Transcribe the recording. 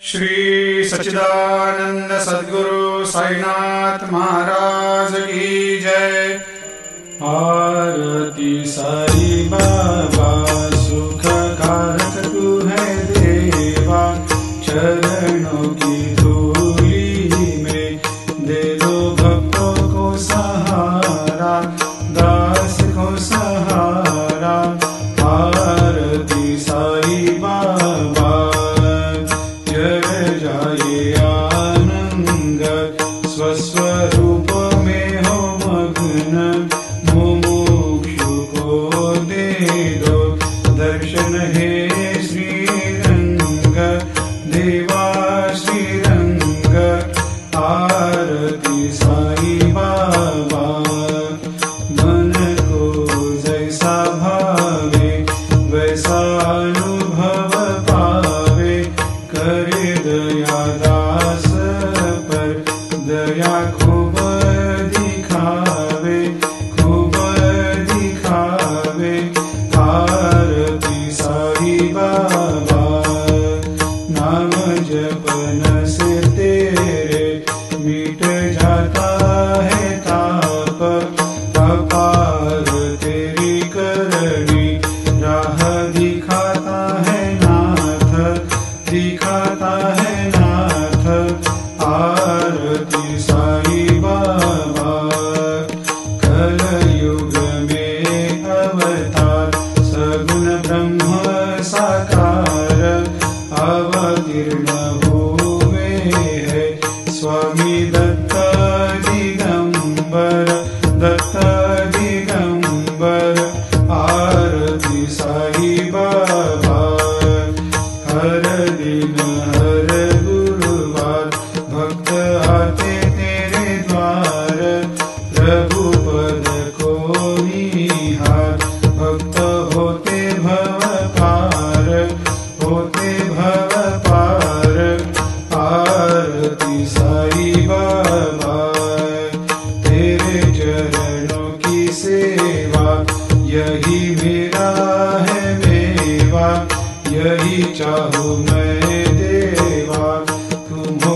श्री सच्चिदानंद सद्गुरु साईनाथ महाराज की जय। आरती साई बाबा सुख कारक तू है देवा, चरणों की धूली में दे दो भक्तों को सहारा, दास को सहारा। आरती साई बाबा जय जाए आनंद, स्वस्वरूप में हो मग्न, मुमुक्षु को दे दो दर्शन हे श्रीरंग, देवा श्रीरंग। आरती साई बाबा मन को जैसा भावे वैसा अनुभव पावे, करे दया दास पर दया खूब दिखावे, खूब दिखावे। आरती साई बाबा नाम जपन से तेरे मिट जाता है ताप, अपार तेरी करनी राह दिखाता है नाथ, दिखाता है नाथ। आरती साई बाबा कलयुग में अवतार, सगुण ब्रह्म साकार अवतीर्ण हुए है स्वामी दत्त दिगंबर, दत्त दिगंबर। आरती साई बाबा हर दिन हर गुरुवार भक्त आते तेरे द्वार, प्रभु पद को निहार, भक्त होते भव पार, होते भव पार। आरती साई बाबा तेरे चरणों की सेवा, यही मेरा है मेवा, यही चाहूँ मैं देवा। तुम हो